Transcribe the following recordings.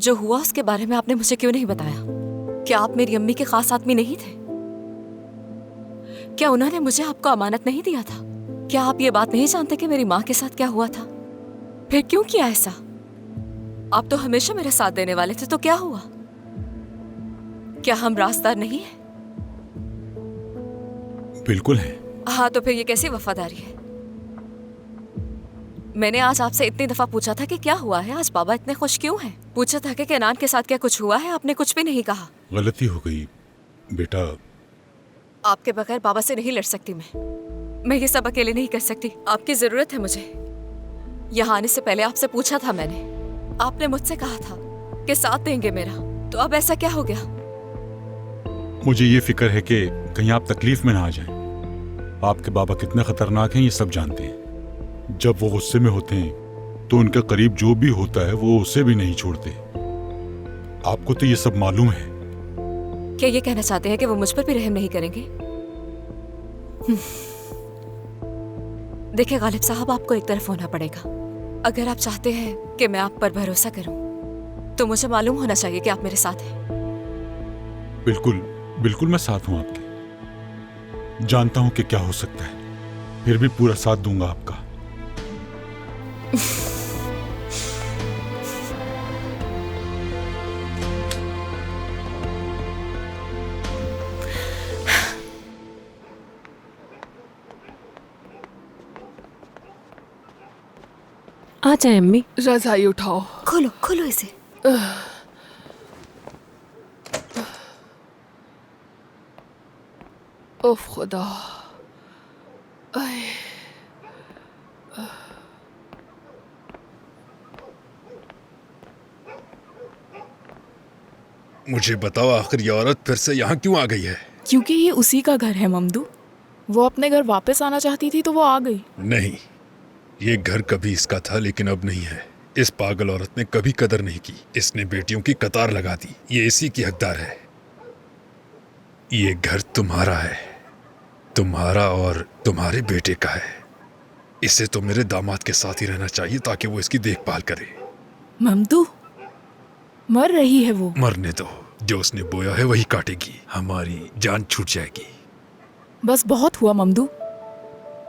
जो हुआ उसके बारे में आपने मुझे क्यों नहीं बताया? क्या आप मेरी अम्मी के खास आदमी नहीं थे? क्या उन्होंने मुझे आपको अमानत नहीं दिया था? क्या आप ये बात नहीं जानते कि मेरी माँ के साथ क्या हुआ था? फिर क्यों किया ऐसा? आप तो हमेशा मेरे साथ देने वाले थे, तो क्या हुआ? क्या हम राजदार नहीं हैं? बिल्कुल है। हाँ, तो फिर ये कैसी वफादारी है? मैंने आज आपसे इतनी दफा पूछा था कि क्या हुआ है, आज बाबा इतने खुश क्यों हैं? पूछा था कि केनान के साथ क्या कुछ हुआ है, आपने कुछ भी नहीं कहा। गलती हो गई बेटा। आपके बगैर बाबा से नहीं लड़ सकती मैं ये सब अकेले नहीं कर सकती। आपकी जरूरत है मुझे। यहाँ आने से पहले आपसे पूछा था मैंने, आपने मुझसे कहा था कि साथ देंगे मेरा, तो अब ऐसा क्या हो गया? मुझे ये फिक्र है कि कहीं आप तकलीफ में ना आ जाएं। आपके बाबा कितने खतरनाक हैं ये सब जानते हैं। जब वो गुस्से में होते हैं तो उनके करीब जो भी होता है वो उसे भी नहीं छोड़ते। आपको तो ये सब मालूम है। क्या ये कहना चाहते हैं कि वो मुझ पर भी रहम नहीं करेंगे? देखिए गालिब साहब, आपको एक तरफ होना पड़ेगा। अगर आप चाहते हैं कि मैं आप पर भरोसा करूं, तो मुझे मालूम होना चाहिए कि आप मेरे साथ हैं। बिल्कुल बिल्कुल मैं साथ हूं आपके। जानता हूं कि क्या हो सकता है, फिर भी पूरा साथ दूंगा आपका। आ जाए अम्मी। रजाई उठाओ। खोलो खोलो इसे। उफ खुदा। मुझे बताओ, आखिर ये औरत फिर से यहाँ क्यों आ गई है? क्योंकि ये उसी का घर है ममदू। वो अपने घर वापस आना चाहती थी तो वो आ गई। नहीं, ये घर कभी इसका था लेकिन अब नहीं है। इस पागल औरत ने कभी कदर नहीं की। इसने बेटियों की कतार लगा दी। ये इसी की हकदार है। ये घर तुम्हारा है, तुम्हारा और तुम्हारे बेटे का है। इसे तो मेरे दामाद के साथ ही रहना चाहिए ताकि वो इसकी देखभाल करे। ममदू, मर रही है वो। मरने दो, जो उसने बोया है वही काटेगी। हमारी जान छूट जाएगी। बस बहुत हुआ ममदू।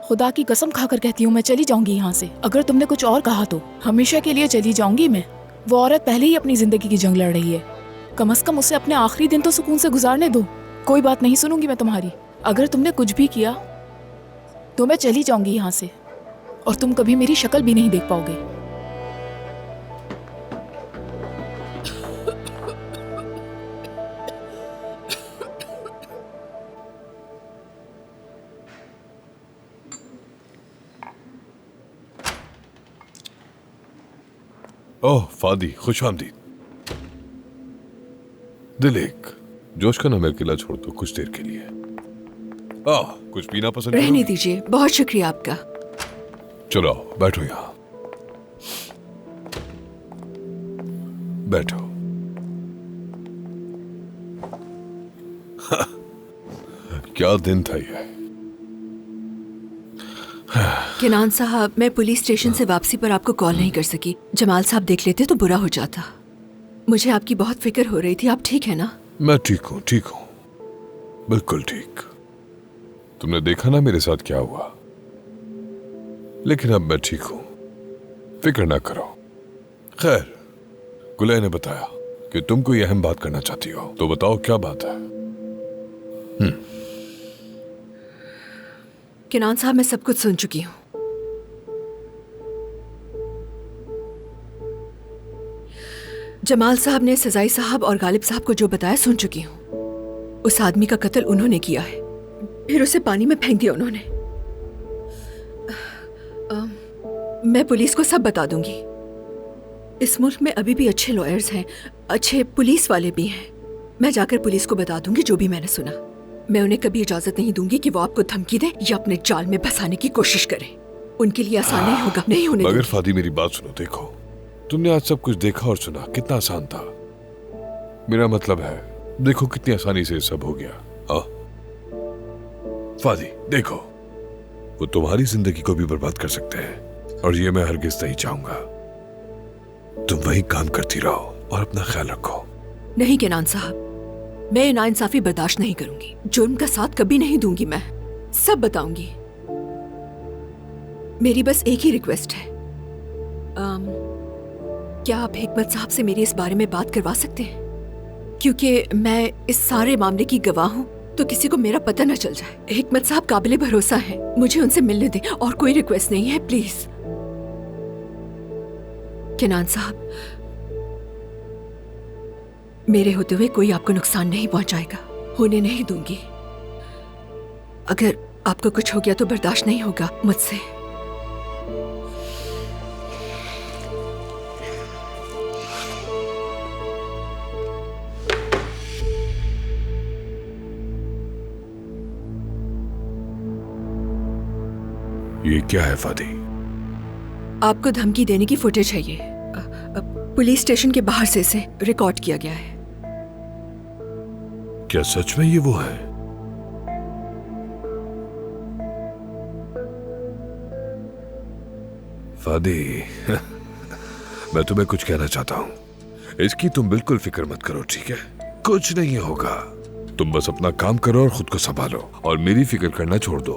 खुदा की कसम खाकर कहती हूँ मैं चली जाऊंगी यहाँ से। अगर तुमने कुछ और कहा तो हमेशा के लिए चली जाऊंगी मैं। वो औरत पहले ही अपनी जिंदगी की जंग लड़ रही है। कम से कम उसे अपने आखिरी दिन तो सुकून से गुजारने दो। कोई बात नहीं सुनूंगी मैं तुम्हारी। अगर तुमने कुछ भी किया तो मैं चली जाऊंगी यहाँ से और तुम कभी मेरी शक्ल भी नहीं देख पाओगे। ओह फादी, खुश आमदीद। दिलेक, जोश का नमक किला छोड़ दो कुछ देर के लिए। कुछ पीना पसंद रहने करोगी? दीजिए, बहुत शुक्रिया आपका। चलो आओ, बैठो यहाँ। बैठो। क्या दिन था ये। केनान साहब, मैं पुलिस स्टेशन से वापसी पर आपको कॉल नहीं कर सकी। जमाल साहब देख लेते तो बुरा हो जाता। मुझे आपकी बहुत फिक्र हो रही थी। आप ठीक है ना? मैं ठीक हूँ, ठीक हूँ, बिल्कुल ठीक। तुमने देखा ना मेरे साथ क्या हुआ, लेकिन अब मैं ठीक हूँ, फिक्र ना करो। खैर, गुलै ने बताया कि तुम कोई अहम बात करना चाहती हो, तो बताओ क्या बात है। केनान साहब, मैं सब कुछ सुन चुकी हूँ। जमाल साहब ने सजाई साहब और गालिब साहब को जो बताया सुन चुकी हूँ। उस आदमी का कत्ल उन्होंने किया है, फिर उसे पानी में फेंक दिया उन्होंने। मैं पुलिस को सब बता दूंगी। इस मुल्क में अभी भी अच्छे लॉयर्स हैं, अच्छे पुलिस वाले भी हैं। मैं जाकर पुलिस को बता दूंगी जो भी मैंने सुना। मैं उन्हें कभी इजाजत नहीं दूंगी कि वो आपको धमकी दे या अपने जाल में फंसाने की कोशिश करें। उनके लिए आसान नहीं होगा, नहीं होने मगर दूंगी। फादी मेरी बात सुनो। देखो, तुमने आज सब कुछ देखा और सुना, कितना आसान था। मेरा मतलब है, देखो कितनी आसानी से सब हो गया। फादी देखो, वो तुम्हारी जिंदगी को भी बर्बाद कर सकते हैं और ये मैं हरगिज नहीं चाहूंगा। तुम वही काम करती रहो। और अपना ख्याल रखो। नहीं केनान साहब, मैं नाइंसाफी बर्दाश्त नहीं करूंगी। जुर्म का साथ कभी नहीं दूंगी, मैं सब बताऊंगी। मेरी बस एक ही रिक्वेस्ट है, क्या आप हिकमत साहब से मेरी इस बारे में बात करवा सकते हैं? क्योंकि मैं इस सारे मामले की गवाह हूं, तो किसी को मेरा पता न चल जाए। हिकमत साहब काबिले भरोसा हैं, मुझे उनसे मिलने दें, और कोई रिक्वेस्ट नहीं है, प्लीज। केनान साहब, मेरे होते हुए कोई आपको नुकसान नहीं पहुंचाएगा, होने नहीं दूंगी। अगर आपको कुछ हो गया तो बर्दाश्त नहीं होगा मुझसे। ये क्या है फादी? आपको धमकी देने की फुटेज है ये। पुलिस स्टेशन के बाहर से इसे रिकॉर्ड किया गया है। क्या सच में ये वो है? फादी, मैं तुम्हें कुछ कहना चाहता हूं। इसकी तुम बिल्कुल फिक्र मत करो, ठीक है? कुछ नहीं होगा। तुम बस अपना काम करो और खुद को संभालो, और मेरी फिक्र करना छोड़ दो।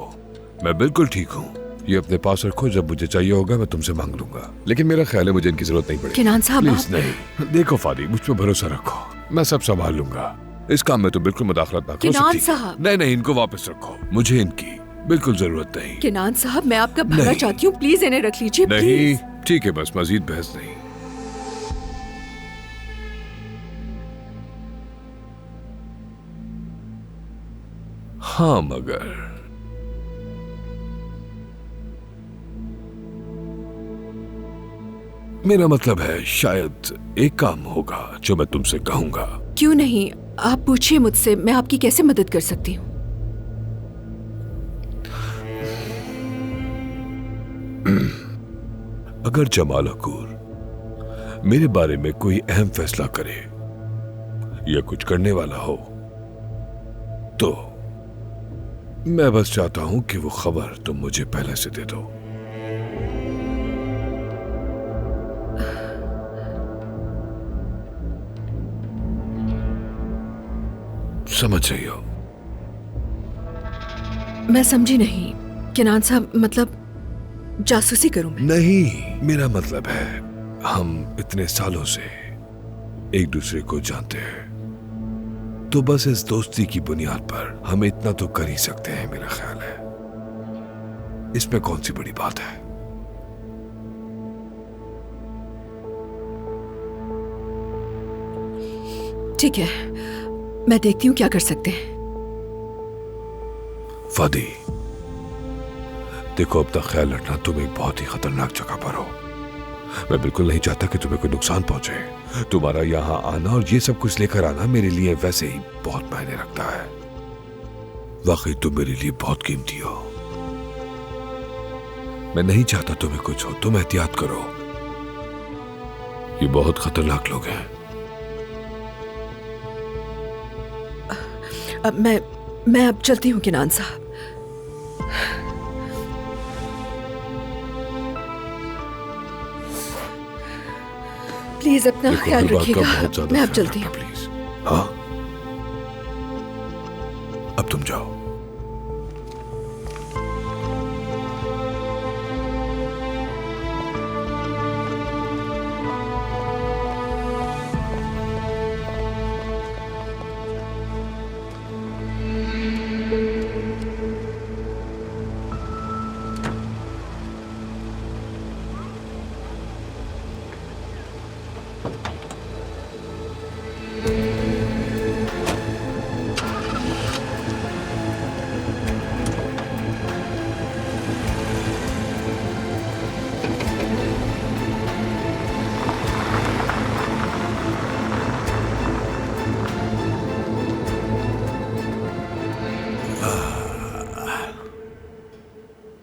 मैं बिल्कुल ठीक हूं। ये अपने पास रखो, जब मुझे चाहिए होगा मैं तुमसे मांग लूंगा। लेकिन मेरा ख्याल है मुझे इनकी जरूरत नहीं पड़ेगी। केनान साहब, प्लीज आप... नहीं। देखो फादी, मुझ पर भरोसा रखो, मैं सब संभाल लूंगा। इस काम में तो बिल्कुल मुदाखलत ना करो। केनान साहब, नहीं नहीं, इनको वापस रखो, मुझे इनकी बिल्कुल जरूरत नहीं। केनान साहब, मैं आपका भला नहीं। चाहती हूँ, प्लीज इन्हें रख लीजिए। नहीं, प्लीज। ठीक है, बस मजीद बहस नहीं। हाँ, मगर मेरा मतलब है शायद एक काम होगा जो मैं तुमसे कहूंगा। क्यों नहीं, आप पूछिए मुझसे, मैं आपकी कैसे मदद कर सकती हूँ? अगर जमाल हकूर मेरे बारे में कोई अहम फैसला करे या कुछ करने वाला हो, तो मैं बस चाहता हूं कि वो खबर तुम मुझे पहले से दे दो। समझ रही हो? मैं समझी नहीं केनान साहब, मतलब जासूसी करूं मैं? नहीं, मेरा मतलब है हम इतने सालों से एक दूसरे को जानते हैं, तो बस इस दोस्ती की बुनियाद पर हम इतना तो कर ही सकते हैं, मेरा ख्याल है। इसमें कौन सी बड़ी बात है? ठीक है, मैं देखती हूँ क्या कर सकते हैं। फादी, देखो, अपना ख्याल रखना। तुम एक बहुत ही खतरनाक जगह पर हो। मैं बिल्कुल नहीं चाहता कि तुम्हें कोई नुकसान पहुंचे। तुम्हारा यहां आना और ये सब कुछ लेकर आना मेरे लिए वैसे ही बहुत मायने रखता है। वाकई तुम मेरे लिए बहुत कीमती हो। मैं नहीं चाहता तुम्हें कुछ हो। तुम एहतियात करो, ये बहुत खतरनाक लोग हैं। अब मैं अब चलती हूँ केनान साहब। प्लीज अपना ख्याल रखिएगा। मैं अब चलती हूँ। प्लीज। हाँ, अब तुम जाओ।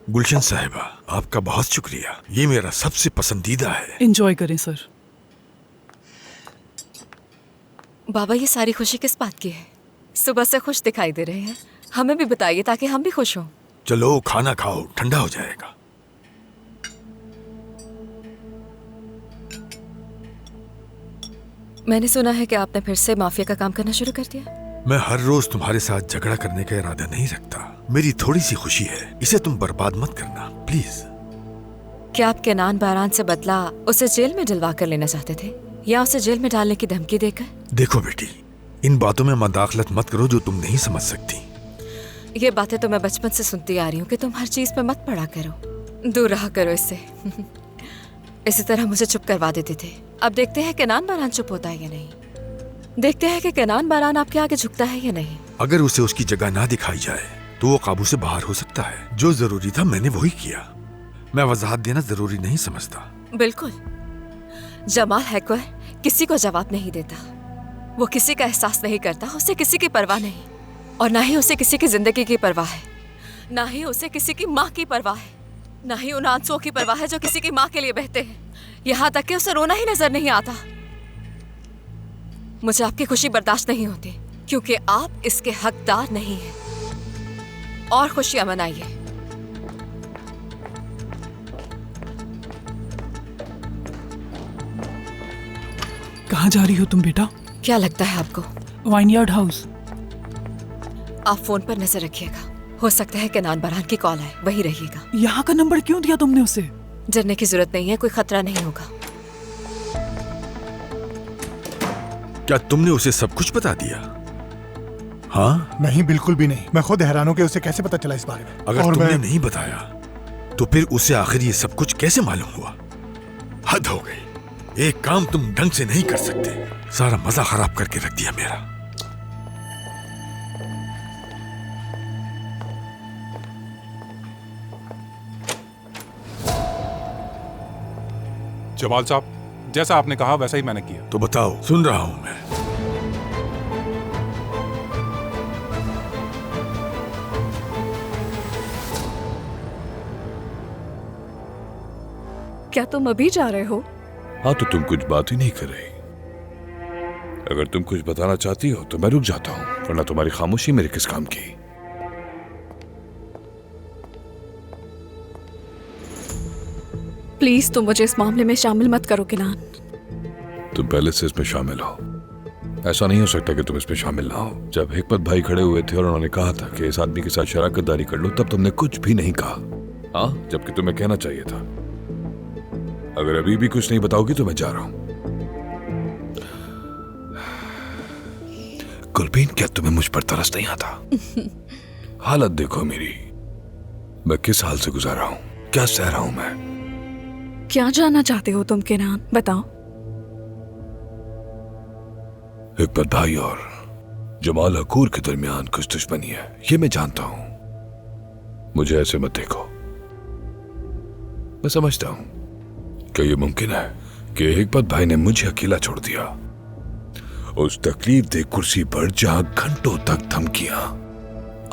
गुलशन साहिबा, आपका बहुत शुक्रिया। ये मेरा सबसे पसंदीदा है। एंजॉय करें सर। बाबा, ये सारी खुशी किस बात की है? सुबह से खुश दिखाई दे रहे हैं, हमें भी बताइए ताकि हम भी खुश हों। चलो खाना खाओ, ठंडा हो जाएगा। मैंने सुना है कि आपने फिर से माफिया का काम करना शुरू कर दिया। मैं हर रोज तुम्हारे साथ झगड़ा करने का इरादा नहीं रखता। मेरी थोड़ी सी खुशी है, इसे तुम बर्बाद मत करना प्लीज। क्या आप केनान बारान से बदला उसे जेल में डलवा कर लेना चाहते थे या उसे जेल में डालने की धमकी देकर? देखो बेटी, इन बातों में मदाखलत मत करो जो तुम नहीं समझ सकती। ये बातें तो मैं बचपन से सुनती आ रही हूँ कि तुम हर चीज पे मत पड़ा करो, दूर रहा करो इससे। इसी तरह मुझे चुप करवा देते थे। अब देखते हैं केनान बारान चुप होता है या नहीं। देखते हैं कि केनान बारान आपके आगे झुकता है या नहीं। अगर उसे उसकी जगह ना दिखाई जाए तो वो काबू से बाहर हो सकता है। जो जरूरी था मैंने वही किया। मैं वजाहत देना जरूरी नहीं समझता। बिल्कुल। जमाल हैकर किसी को जवाब नहीं देता। वो किसी का एहसास नहीं करता, उसे किसी की परवाह नहीं, और ना ही उसे किसी की जिंदगी की परवाह है, ना ही उसे किसी की माँ की परवाह है, ना ही उन आंसुओं की परवाह है जो किसी की माँ के लिए बहते हैं। यहाँ तक कि उसे रोना ही नजर नहीं आता। मुझे आपकी खुशी बर्दाश्त नहीं होती क्योंकि आप इसके हकदार नहीं हैं। और खुशियां मनाइए। कहाँ जा रही हो तुम बेटा? क्या लगता है आपको? Vineyard house. आप फोन पर नजर रखिएगा, हो सकता है केनान बारान की कॉल आए, वही रहिएगा। यहाँ का नंबर क्यों दिया तुमने उसे? डरने की जरूरत नहीं है, कोई खतरा नहीं होगा। क्या तुमने उसे सब कुछ बता दिया? हाँ? नहीं, बिल्कुल भी नहीं। मैं खुद हैरान हूं कि उसे कैसे पता चला इस बारे में। अगर तुमने नहीं बताया तो फिर उसे आखिर ये सब कुछ कैसे मालूम हुआ? हद हो गई। एक काम तुम ढंग से नहीं कर सकते। सारा मजा खराब करके रख दिया मेरा। जमाल साहब, जैसा आपने कहा वैसा ही मैंने किया। तो बताओ, सुन रहा हूं मैं। क्या तुम अभी जा रहे हो? हाँ, तो तुम कुछ बात ही नहीं कर रही। अगर तुम कुछ बताना चाहती हो तो मैं रुक जाता हूँ, वरना तुम्हारी खामोशी मेरे किस काम की। प्लीज तुम मुझे इस मामले में शामिल मत करो केनान। तुम पहले से इसमें शामिल हो। ऐसा नहीं हो सकता कि तुम इसमें शामिल ना हो। जब हिकमत भाई खड़े हुए थे और उन्होंने कहा था कि इस आदमी के साथ शराकतदारी कर लो, तब तुमने कुछ भी नहीं कहा। हाँ, जबकि तुम्हें कहना चाहिए था। अगर अभी भी कुछ नहीं बताओगी तो मैं जा रहा हूं। कुलबीन, क्या तुम्हें मुझ पर तरस नहीं आता? हालत देखो मेरी, मैं किस हाल से गुजारा हूं, क्या सह रहा हूं मैं। क्या जानना चाहते हो तुम केनान, बताओ। हिकमत भाई और जमाल हकूर के दरमियान कुछ दुश्मनी है, ये मैं जानता हूं। मुझे ऐसे मत देखो। मैं समझता हूं क्या ये मुमकिन है कि हिकमत भाई ने मुझे अकेला छोड़ दिया उस तकलीफ दे कुर्सी पर जहां घंटों तक धमकियां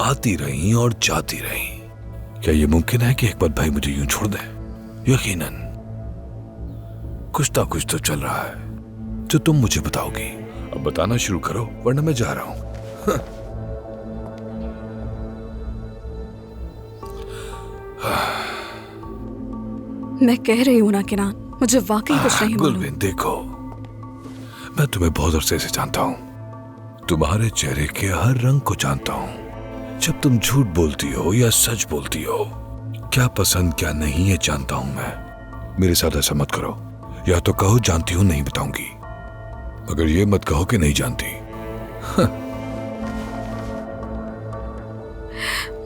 आती रहीं और जाती रहीं। क्या ये मुमकिन है कि हिकमत भाई मुझे यूं छोड़ दे? यकीनन कुछ ना कुछ तो चल रहा है जो तुम मुझे बताओगी। अब बताना शुरू करो, वरना मैं जा रहा हूं। मैं कह रही हूं ना केनान, मुझे वाकई कुछ नहीं मालूम। गुलबिन, देखो, मैं तुम्हें बहुत अरसे से जानता हूं। तुम्हारे चेहरे के हर रंग को जानता हूं। जब तुम झूठ बोलती हो या सच बोलती हो, क्या पसंद क्या नहीं है जानता हूं मैं। मेरे साथ ऐसा मत करो। या तो कहो जानती हूं, नहीं बताऊंगी, मगर ये मत कहो कि नहीं जानती।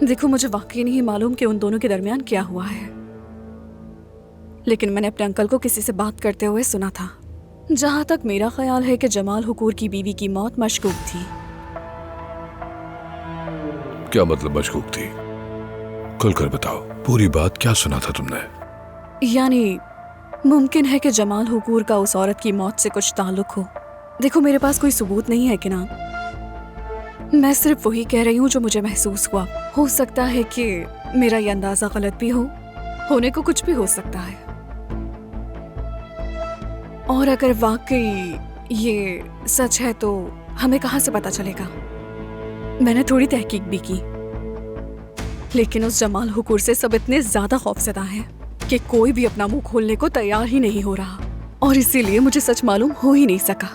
देखो, मुझे वाकई नहीं मालूम कि उन दोनों के दरमियान क्या हुआ है, लेकिन मैंने अपने अंकल को किसी से बात करते हुए सुना था। जहां तक मेरा ख्याल है कि जमाल हुकूर की बीवी की मौत मशकूक थी। क्या मतलब मशकूक थी? खुलकर बताओ, पूरी बात क्या सुना था तुमने? यानी मुमकिन है कि जमाल हुकूर का उस औरत की मौत से कुछ ताल्लुक हो। देखो, मेरे पास कोई सबूत नहीं है केनान, मैं सिर्फ वही कह रही हूँ जो मुझे महसूस हुआ। हो सकता है कि मेरा ये अंदाजा गलत भी हो, होने को कुछ भी हो सकता है। और अगर वाकई ये सच है तो हमें कहाँ से पता चलेगा? मैंने थोड़ी तहकीक भी की, लेकिन उस जमाल हुकूर से सब इतने ज्यादा खौफजदा हैं कि कोई भी अपना मुंह खोलने को तैयार ही नहीं हो रहा, और इसीलिए मुझे सच मालूम हो ही नहीं सका।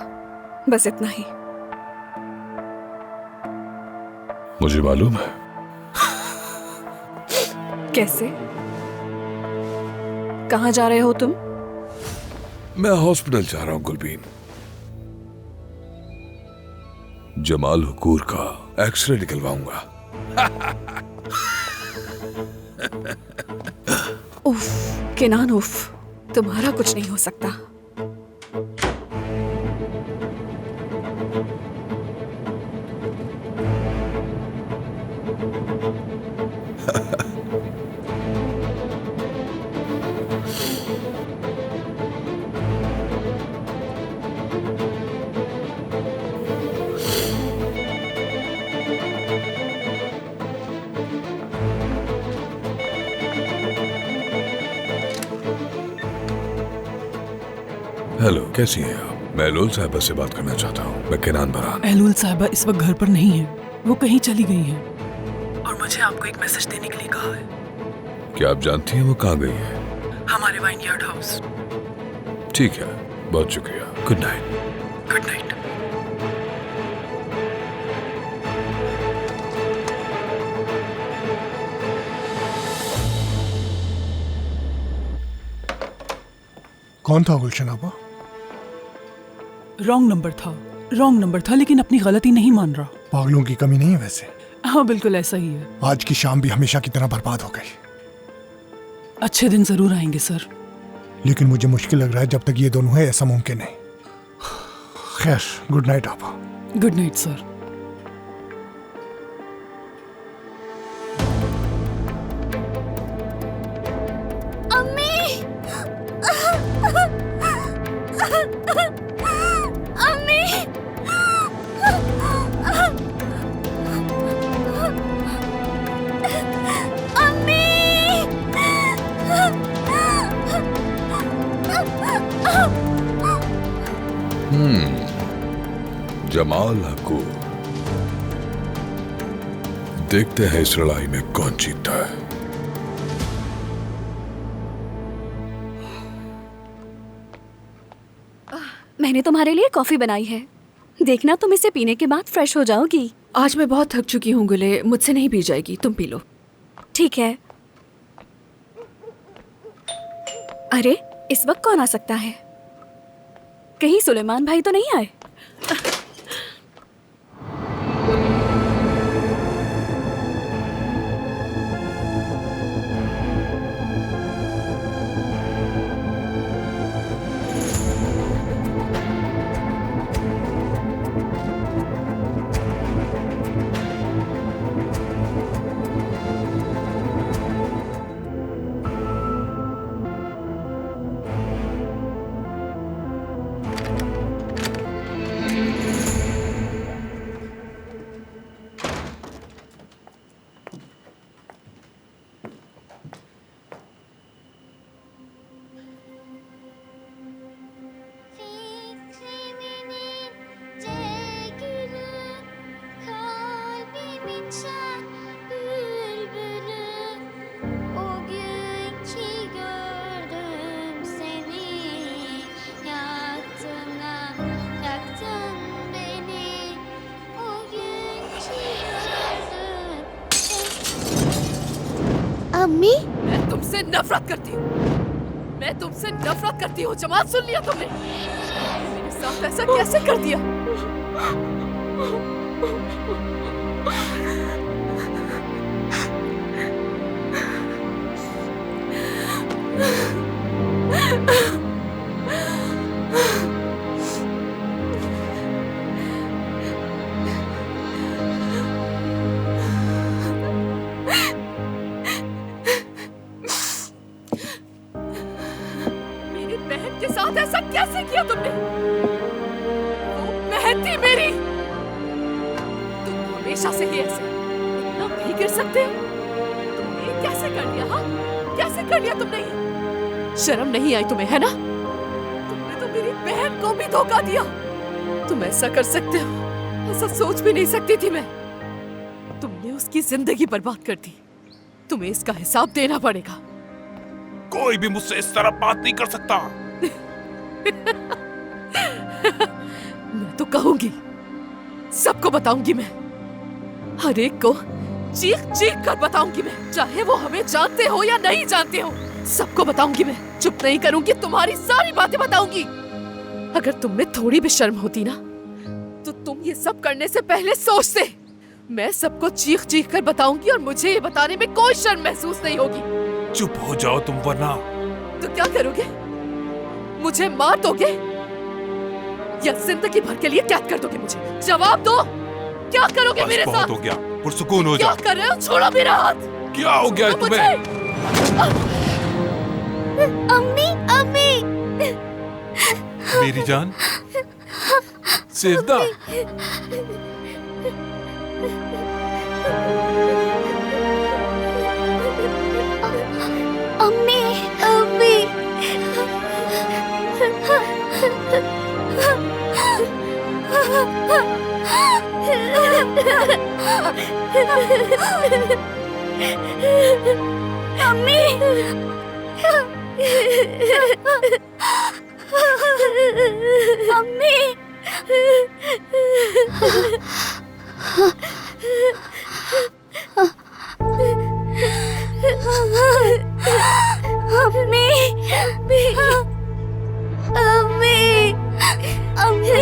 बस इतना ही। मुझे मालूम है। कैसे? कहाँ जा रहे हो तुम? मैं हॉस्पिटल जा रहा हूं गुलबीन। जमाल हुकूर का एक्सरे निकलवाऊंगा। उफ, केनान उफ, तुम्हारा कुछ नहीं हो सकता। हेलो, कैसी हैं आप? मैं एहलूल साहिबा से बात करना चाहता हूँ। मैं केनान बरान। एहलूल साहिबा इस वक्त घर पर नहीं है, वो कहीं चली गई हैं और मुझे आपको एक मैसेज देने के लिए कहा है। क्या आप जानती हैं वो कहाँ गई है? हमारे वाइनयार्ड हाउस। ठीक है, बहुत शुक्रिया। Good night. Good night. कौन था गुलशन आपा? रॉन्ग नंबर था, लेकिन अपनी गलती नहीं मान रहा। पागलों की कमी नहीं है वैसे। हाँ, बिल्कुल ऐसा ही है। आज की शाम भी हमेशा की तरह बर्बाद हो गई। अच्छे दिन जरूर आएंगे सर। लेकिन मुझे मुश्किल लग रहा है, जब तक ये दोनों है ऐसा मुमकिन नहीं। खैर, गुड नाइट आपा। Good night sir. जमाल हुकूर। देखते हैं इस लड़ाई में कौन जीतता है। मैंने तुम्हारे लिए कॉफी बनाई है, देखना तुम इसे पीने के बाद फ्रेश हो जाओगी। आज मैं बहुत थक चुकी हूँ गुले, मुझसे नहीं पी जाएगी, तुम पी लो। ठीक है। अरे, इस वक्त कौन आ सकता है? कहीं सुलेमान भाई तो नहीं आए? अम्मी, मैं तुमसे नफरत करती हूँ। मैं तुमसे नफरत करती हूँ। जमाल, सुन लिया तुमने? मेरे साथ ऐसा कैसे कर दिया? साथ ऐसा कैसे किया तुमने? वो बहन थी मेरी। तुम हमेशा से ही ऐसे इतना भी गिर सकते हो? तुमने ये कैसे कर लिया? हाँ, कैसे कर लिया तुमने ये? शर्म नहीं आई तुम्हें, है ना? तुमने तो मेरी बहन को भी धोखा दिया। तुम ऐसा कर सकते हो, ऐसा सोच भी नहीं सकती थी मैं। तुमने उसकी जिंदगी बर्बाद कर दी। तुम्हें इसका हिसाब देना पड़ेगा। कोई भी मुझसे इस तरह बात नहीं कर सकता। मैं तो कहूंगी, सबको बताऊंगी मैं, हर एक को चीख चीख कर बताऊंगी मैं, चाहे वो हमें जानते हो या नहीं जानते हो, सबको बताऊंगी मैं। चुप नहीं करूंगी, तुम्हारी सारी बातें बताऊंगी। अगर तुम में थोड़ी भी शर्म होती ना तो तुम ये सब करने से पहले सोचते। मैं सबको चीख चीख कर बताऊंगी और मुझे ये बताने में कोई शर्म महसूस नहीं होगी। चुप हो जाओ तुम, वरना तो क्या करोगे? मुझे मार दोगे या जिंदगी भर के लिए कैद कर दोगे? मुझे जवाब दो, क्या करोगे बस मेरे बहुत साथ? हो गया, पुरसुकून हो क्या जाओ। कर रहे हो? छोड़ो मेरा हाथ। क्या हो गया तो तुम्हें? अम्मी अम्मी मेरी जान, सेवदा, अम्मी अम्मी अम्मी अम्मी अम्मी अम्मी अम्मी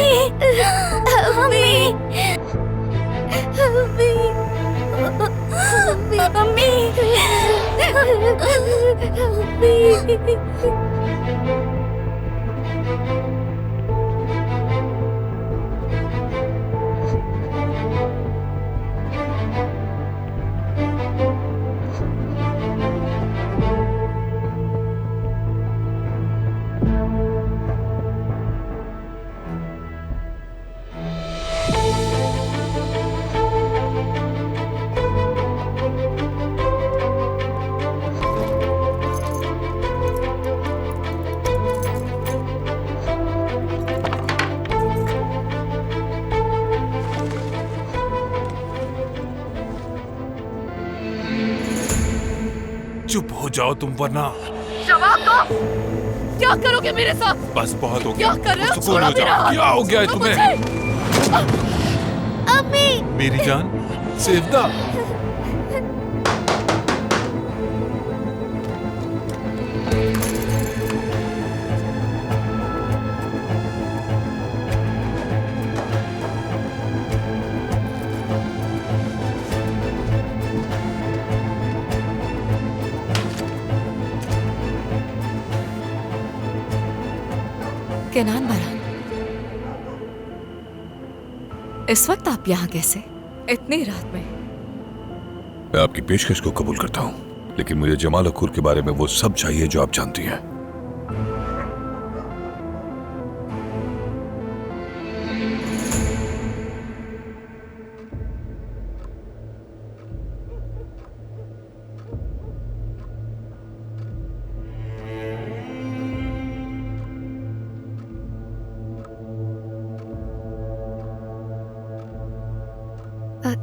अम्मी अम्मी चुप हो जाओ तुम, वरना जवाब दो, क्या करोगे मेरे साथ? बस बहुत हो गया, क्या कर रहे हो? पुरसुकून छोड़ो हो मेरा जाओ। हाथ। क्या हो गया तो तुम्हें? अम्मी मेरी जान, सेवदा, केनान बरान, इस वक्त आप यहाँ कैसे? इतनी रात में? मैं आपकी पेशकश को कबूल करता हूं, लेकिन मुझे जमाल अकूर के बारे में वो सब चाहिए जो आप जानती हैं।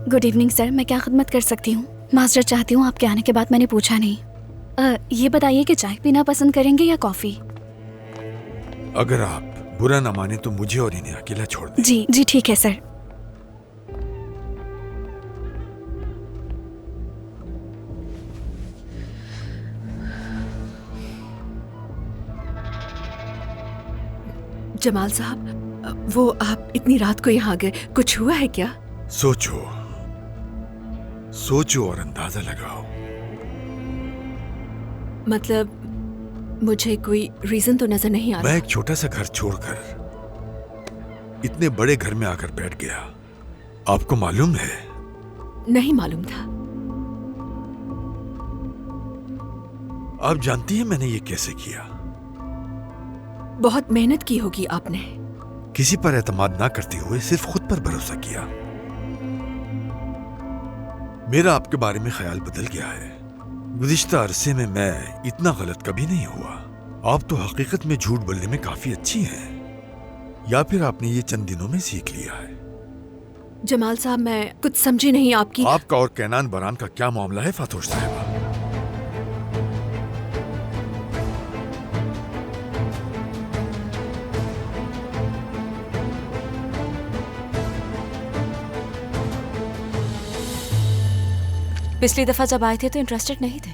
गुड इवनिंग सर, मैं क्या खिदमत कर सकती हूँ? माजरत चाहती हूँ, आपके आने के बाद मैंने पूछा नहीं। ये बताइए कि चाय पीना पसंद करेंगे या कॉफ़ी? अगर आप बुरा न माने तो मुझे और इन्हें अकेला छोड़ दें। जी जी ठीक है सर। जमाल साहब, वो आप इतनी रात को यहाँ गए, कुछ हुआ है क्या? सोचो सोचो और अंदाजा लगाओ। मतलब मुझे कोई रीजन तो नजर नहीं आ मैं रहा। एक छोटा सा घर छोड़कर इतने बड़े घर में आकर बैठ गया। आपको मालूम है? नहीं मालूम था। आप जानती हैं मैंने ये कैसे किया? बहुत मेहनत की होगी आपने। किसी पर एतमाद ना करते हुए सिर्फ खुद पर भरोसा किया। मेरा आपके बारे में ख्याल बदल गया है। गुज़िश्ता अरसे में मैं इतना गलत कभी नहीं हुआ। आप तो हकीकत में झूठ बोलने में काफी अच्छी हैं, या फिर आपने ये चंद दिनों में सीख लिया है? जमाल साहब, मैं कुछ समझी नहीं आपकी। आपका और कैनान बरान का क्या मामला है फातोश साहिबा? पिछली दफा जब आए थे तो इंटरेस्टेड नहीं थे,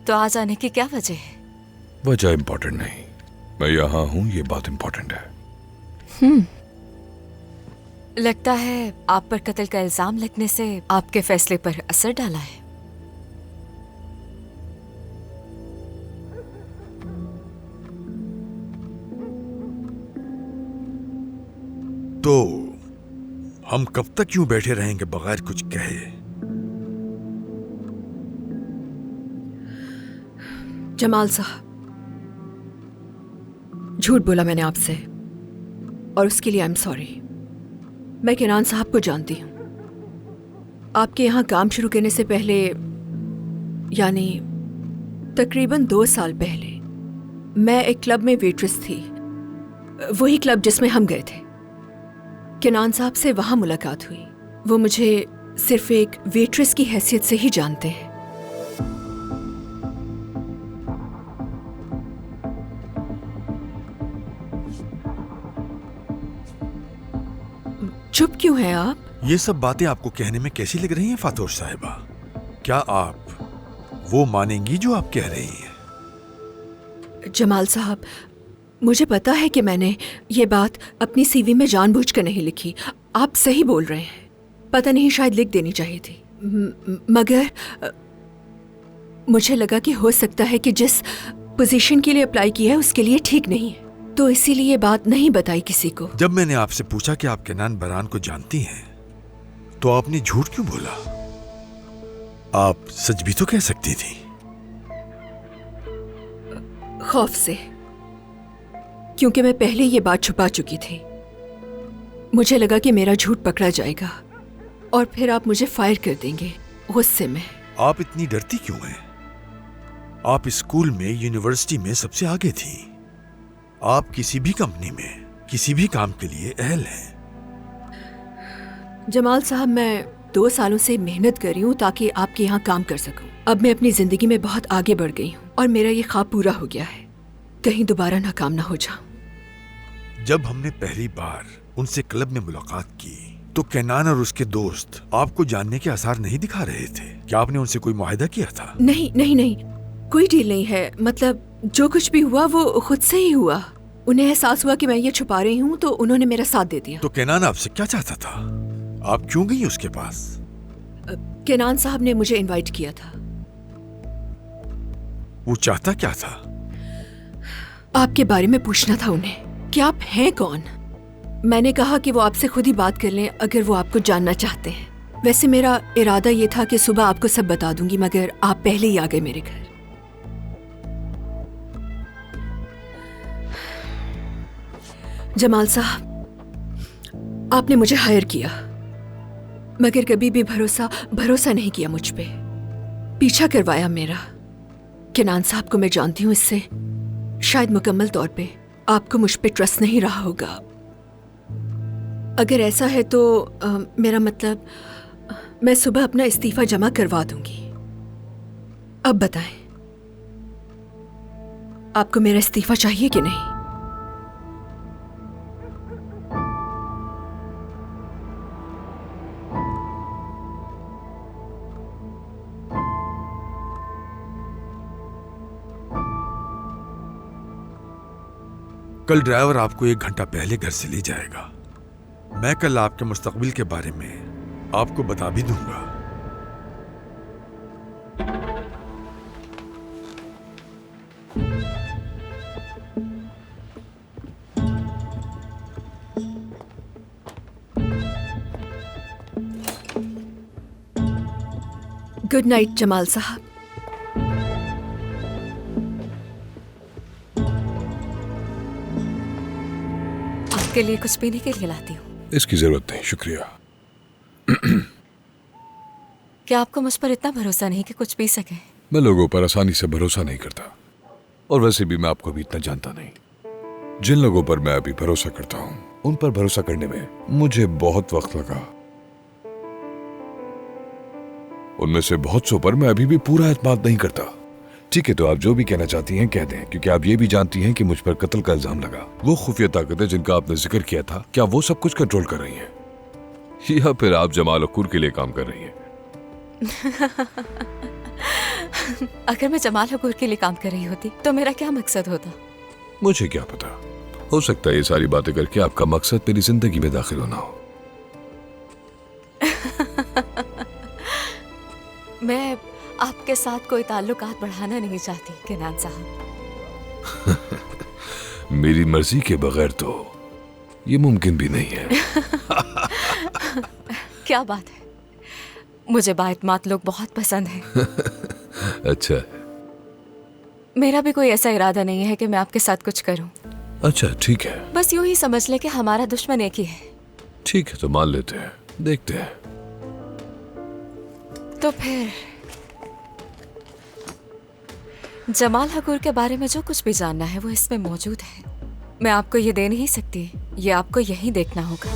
तो आज आने की क्या वजह है? वजह इंपॉर्टेंट नहीं, मैं यहाँ हूँ ये बात इंपॉर्टेंट है। लगता है आप पर कत्ल का इल्जाम लगने से आपके फैसले पर असर डाला है। तो हम कब तक यूं बैठे रहेंगे बगैर कुछ कहे? जमाल साहब, झूठ बोला मैंने आपसे और उसके लिए आई एम सॉरी। मैं केनान साहब को जानती हूँ। आपके यहाँ काम शुरू करने से पहले, यानी तकरीबन 2 साल पहले, मैं एक क्लब में वेट्रेस थी, वही क्लब जिसमें हम गए थे। केनान साहब से वहाँ मुलाकात हुई। वो मुझे सिर्फ एक वेट्रेस की हैसियत से ही जानते हैं। चुप क्यों हैं आप? ये सब बातें आपको कहने में कैसी लग रही हैं फातोश साहिबा? क्या आप वो मानेंगी जो आप कह रही हैं? जमाल साहब, मुझे पता है कि मैंने ये बात अपनी सीवी में जानबूझकर नहीं लिखी। आप सही बोल रहे हैं, पता नहीं शायद लिख देनी चाहिए थी, मगर मुझे लगा कि हो सकता है कि जिस पोजीशन के लिए अप्लाई किया है उसके लिए ठीक नहीं है, तो इसीलिए ये बात नहीं बताई किसी को। जब मैंने आपसे पूछा कि आप केनान बरान को जानती हैं, तो आपने झूठ क्यों बोला? आप सच भी तो कह सकती थी। खौफ से, क्योंकि मैं पहले ये बात छुपा चुकी थी। मुझे लगा कि मेरा झूठ पकड़ा जाएगा और फिर आप मुझे फायर कर देंगे गुस्से में। आप इतनी डरती क्यों हैं? आप स्कूल में, यूनिवर्सिटी में सबसे आगे थी। आप किसी भी कंपनी में, किसी भी काम के लिए अहल हैं। जमाल साहब, मैं 2 सालों से मेहनत कर रही हूँ ताकि आपके यहाँ काम कर सकूं। अब मैं अपनी जिंदगी में बहुत आगे बढ़ गई हूँ और मेरा ये ख्वाब पूरा हो गया है। कहीं दोबारा नाकाम ना हो जाऊं। जब हमने पहली बार उनसे क्लब में मुलाकात की, तो केनान और उसके दोस्त आपको जानने के आसार नहीं दिखा रहे थे। क्या आपने उनसे कोई मुआहिदा किया था? नहीं नहीं नहीं, कोई डील नहीं है। मतलब जो कुछ भी हुआ वो खुद से ही हुआ। उन्हें एहसास हुआ कि मैं ये छुपा रही हूँ, तो उन्होंने मेरा साथ दे दिया। तो केनान आपसे क्या चाहता था? आप क्यों गई उसके पास? केनान साहब ने मुझे इनवाइट किया था। वो चाहता क्या था? आपके बारे में पूछना था उन्हें कि आप हैं कौन। मैंने कहा कि वो आपसे खुद ही बात कर लें अगर वो आपको जानना चाहते हैं। वैसे मेरा इरादा ये था कि सुबह आपको सब बता दूंगी, मगर आप पहले ही आ गए मेरे घर। जमाल साहब, आपने मुझे हायर किया, मगर कभी भी भरोसा नहीं किया मुझ पे। पीछा करवाया मेरा। केनान साहब को मैं जानती हूँ, इससे शायद मुकम्मल तौर पे आपको मुझ पे ट्रस्ट नहीं रहा होगा। अगर ऐसा है तो मेरा मतलब, मैं सुबह अपना इस्तीफा जमा करवा दूंगी। अब बताएं, आपको मेरा इस्तीफा चाहिए कि नहीं? कल ड्राइवर आपको 1 घंटा पहले घर से ले जाएगा। मैं कल आपके मुस्तकबिल के बारे में आपको बता भी दूंगा। गुड नाइट जमाल साहब। आपके लिए कुछ पीने के लिए लाती हूँ। इसकी जरूरत नहीं, शुक्रिया। क्या आपको मुझ पर इतना भरोसा नहीं कि कुछ पी सके? मैं लोगों पर आसानी से भरोसा नहीं करता, और वैसे भी मैं आपको भी इतना जानता नहीं। जिन लोगों पर मैं अभी भरोसा करता हूँ, उन पर भरोसा करने में मुझे बहुत वक्त लगा। उनमें से बहुत सौ पर मैं अभी भी पूरा एतमाद नहीं करता। ठीक है, तो आप जो भी कहना चाहती हैं कह दें, क्योंकि आप ये भी जानती हैं कि मुझ पर कत्ल का इल्जाम लगा। वो खुफिया ताकतें जिनका आपने जिक्र किया था, क्या वो सब कुछ कंट्रोल कर रही हैं, या फिर आप जमाल अकूर के लिए काम कर रही हैं? अगर मैं जमाल हकूर के लिए काम कर रही होती तो मेरा क्या मकसद होता? मुझे क्या पता, हो सकता है ये सारी बातें करके आपका मकसद मेरी जिंदगी में दाखिल होना हो। मैं आपके साथ कोई ताल्लुकात बढ़ाना नहीं चाहती केनान साहब। मेरी मर्जी के बगैर तो ये मुमकिन भी नहीं है। क्या बात है, मुझे बाइतमात लोग बहुत पसंद हैं। अच्छा मेरा भी कोई ऐसा इरादा नहीं है कि मैं आपके साथ कुछ करूं। अच्छा ठीक है, बस यूं ही समझ ले कि हमारा दुश्मन एक ही है। ठीक है तो मान लेते हैं, देखते हैं। तो फिर जमाल हकूर के बारे में जो कुछ भी जानना है वो इसमें मौजूद है। मैं आपको ये दे नहीं सकती, ये आपको यही देखना होगा।